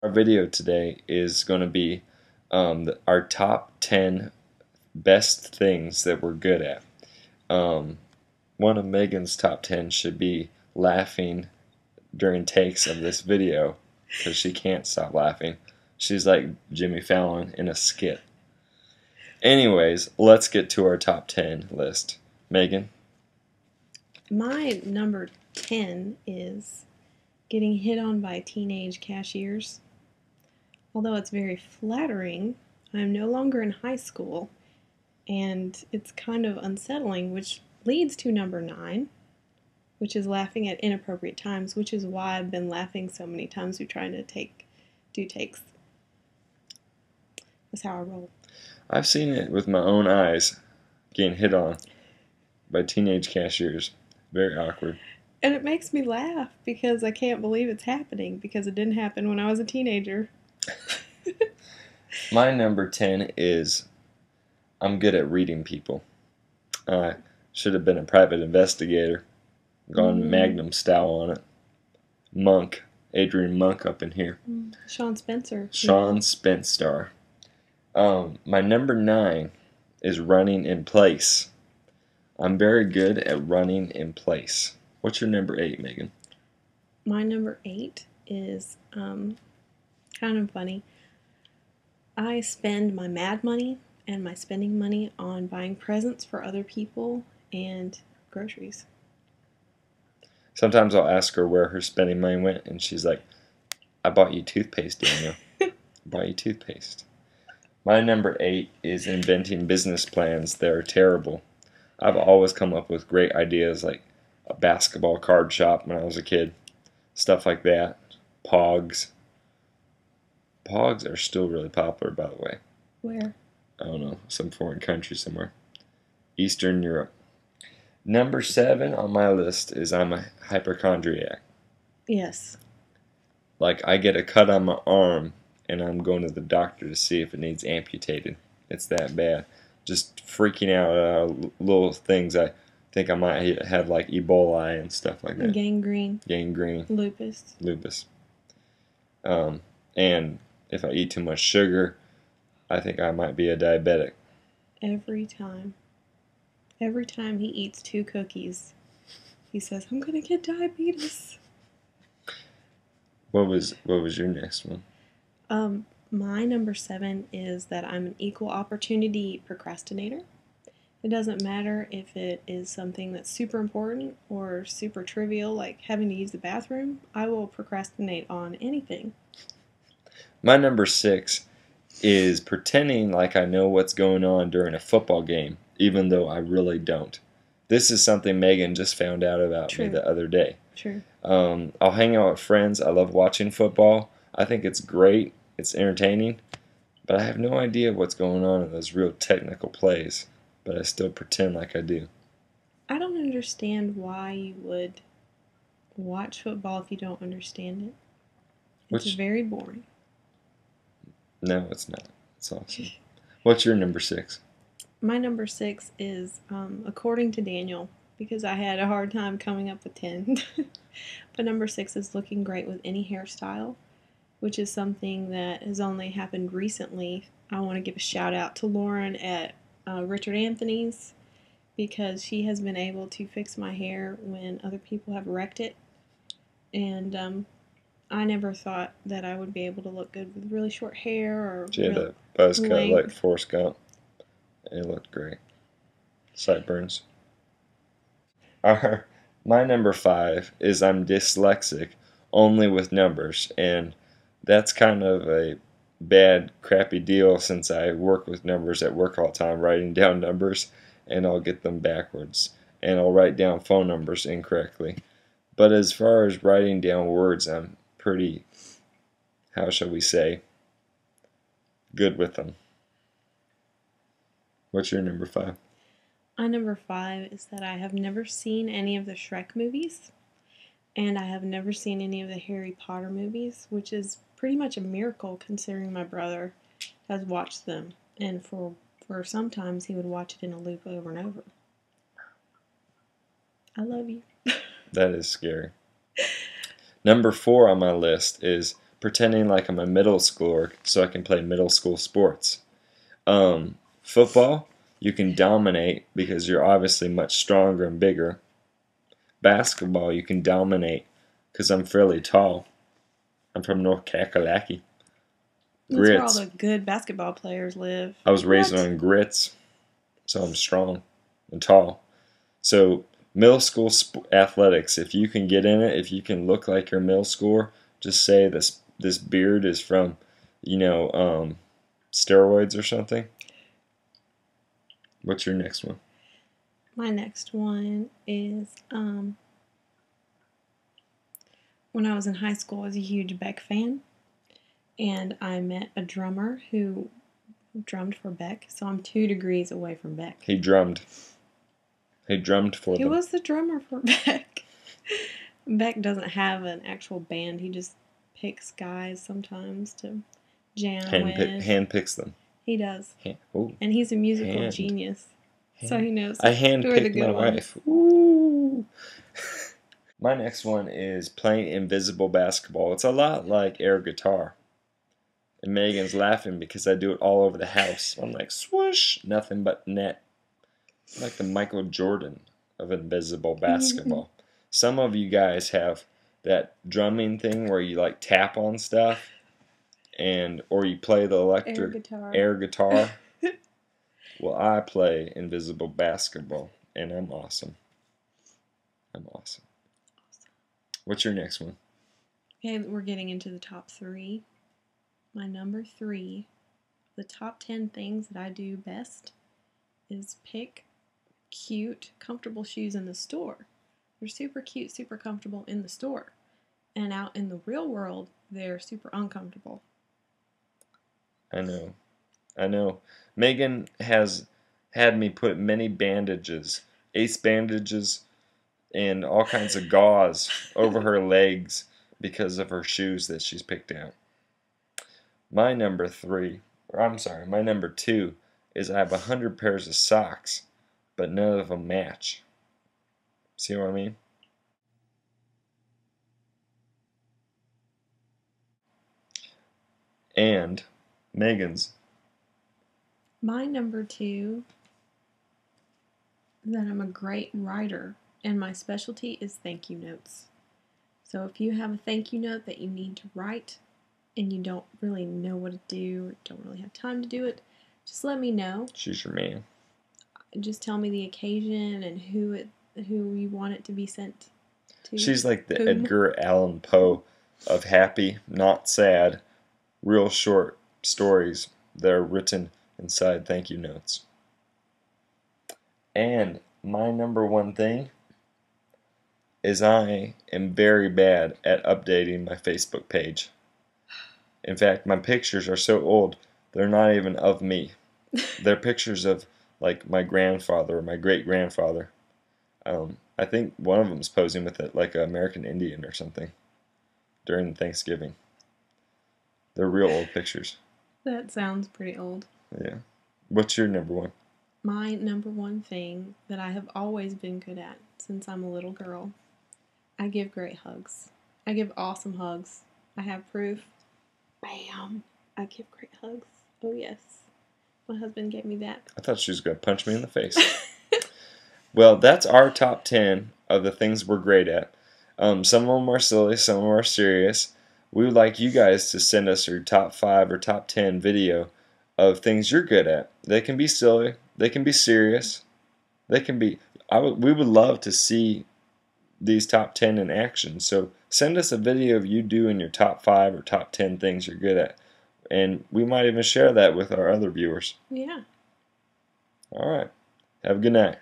Our video today is going to be our top 10 best things that we're good at. One of Megan's top 10 should be laughing during takes of this video because she can't stop laughing. She's like Jimmy Fallon in a skit. Anyways, let's get to our top 10 list. Megan? My number 10 is getting hit on by teenage cashiers. Although it's very flattering, I'm no longer in high school, and it's kind of unsettling, which leads to number 9, which is laughing at inappropriate times, which is why I've been laughing so many times we're trying to do takes. That's how I roll. I've seen it with my own eyes, getting hit on by teenage cashiers. Very awkward. And it makes me laugh because I can't believe it's happening because it didn't happen when I was a teenager. My number 10 is I'm good at reading people. I should have been a private investigator. Gone Magnum style on it. Monk. Adrian Monk up in here. Sean Spencer. Sean Spencer. My number 9 is running in place. I'm very good at running in place. What's your number 8, Megan? My number 8 is kind of funny. I spend my mad money and my spending money on buying presents for other people and groceries. Sometimes I'll ask her where her spending money went, and she's like, I bought you toothpaste, Daniel. I bought you toothpaste. My number 8 is inventing business plans that are terrible. I've always come up with great ideas, like a basketball card shop when I was a kid. Stuff like that. Pogs. Pogs are still really popular, by the way. Where? I don't know, some foreign country somewhere. Eastern Europe. Number 7 on my list is I'm a hypochondriac. Yes. Like, I get a cut on my arm, and I'm going to the doctor to see if it needs amputated. It's that bad. Just freaking out little things. I think I might have like Ebola and stuff like that. Gangrene. Gangrene. Lupus. Lupus. And if I eat too much sugar, I think I might be a diabetic. Every time. Every time he eats 2 cookies, he says, I'm going to get diabetes. What was your next one? My number 7 is that I'm an equal opportunity procrastinator. It doesn't matter if it is something that's super important or super trivial, like having to use the bathroom. I will procrastinate on anything. My number 6 is pretending like I know what's going on during a football game, even though I really don't. This is something Megan just found out about me the other day. True. I'll hang out with friends. I love watching football. I think it's great. It's entertaining. But I have no idea what's going on in those real technical plays. But I still pretend like I do. I don't understand why you would watch football if you don't understand it. It's very boring. No, it's not. It's awesome. What's your number 6? My number 6 is according to Daniel, because I had a hard time coming up with 10. But number 6 is looking great with any hairstyle, which is something that has only happened recently. I want to give a shout out to Lauren at Richard Anthony's, because she has been able to fix my hair when other people have wrecked it. And I never thought that I would be able to look good with really short hair or she had a buzz cut like Forrest Gump. It looked great. Sideburns. My number 5 is I'm dyslexic only with numbers, and that's kind of a bad, crappy deal since I work with numbers at work all the time, writing down numbers, and I'll get them backwards, and I'll write down phone numbers incorrectly. But as far as writing down words, I'm pretty, how shall we say, good with them. What's your number 5? My number 5 is that I have never seen any of the Shrek movies, and I have never seen any of the Harry Potter movies, which is pretty much a miracle considering my brother has watched them, and for sometimes he would watch it in a loop over and over. I love you. That is scary. Number 4 on my list is pretending like I'm a middle schooler so I can play middle school sports. Football, you can dominate because you're obviously much stronger and bigger. Basketball, you can dominate because I'm fairly tall. I'm from North Kakalaki. That's where all the good basketball players live. I was raised on grits, so I'm strong and tall. So middle school athletics, if you can get in it, if you can look like your middle schooler, just say this beard is from, steroids or something. What's your next one? My next one is when I was in high school, I was a huge Beck fan, and I met a drummer who drummed for Beck, so I'm 2 degrees away from Beck. He drummed. He drummed for them. He was the drummer for Beck. Beck doesn't have an actual band. He just picks guys sometimes to jam with. Handpicks them. He does. And he's a musical genius. So he knows I handpicked my wife. Ooh. My next one is playing invisible basketball. It's a lot like air guitar. And Megan's laughing because I do it all over the house. I'm like, swoosh, nothing but net. I'm like the Michael Jordan of invisible basketball. Some of you guys have that drumming thing where you like tap on stuff, or you play the electric air guitar. Well, I play invisible basketball, and I'm awesome. I'm awesome. What's your next one? Okay, we're getting into the top 3. My number 3, the top 10 things that I do best is pick cute, comfortable shoes in the store. They're super cute, super comfortable in the store. And out in the real world, they're super uncomfortable. I know. Megan has had me put many bandages, ace bandages, and all kinds of gauze over her legs because of her shoes that she's picked out. My number 2 is I have 100 pairs of socks, but none of them match. See what I mean? And Megan's. My number 2 is that I'm a great writer, and my specialty is thank you notes. So if you have a thank you note that you need to write and you don't really know what to do or don't really have time to do it, just let me know. She's your man. Just tell me the occasion and who you want it to be sent to. She's like the Edgar Allan Poe of happy, not sad, real short stories that are written inside thank you notes. And my number 1 thing is I am very bad at updating my Facebook page. In fact, my pictures are so old, they're not even of me. They're pictures of like my grandfather or my great-grandfather. I think one of them's posing with it like an American Indian or something during Thanksgiving. They're real old pictures. That sounds pretty old. Yeah. What's your number 1? My number 1 thing that I have always been good at since I'm a little girl, I give great hugs. I give awesome hugs. I have proof. Bam! I give great hugs. Oh yes. My husband gave me that. I thought she was going to punch me in the face. Well, that's our top 10 of the things we're great at. Some of them are silly, some of them are serious. We would like you guys to send us your top 5 or top 10 video of things you're good at. They can be silly, they can be serious, they can be... we would love to see these top 10 in action. So send us a video of you doing your top 5 or top 10 things you're good at. And we might even share that with our other viewers. Yeah. All right. Have a good night.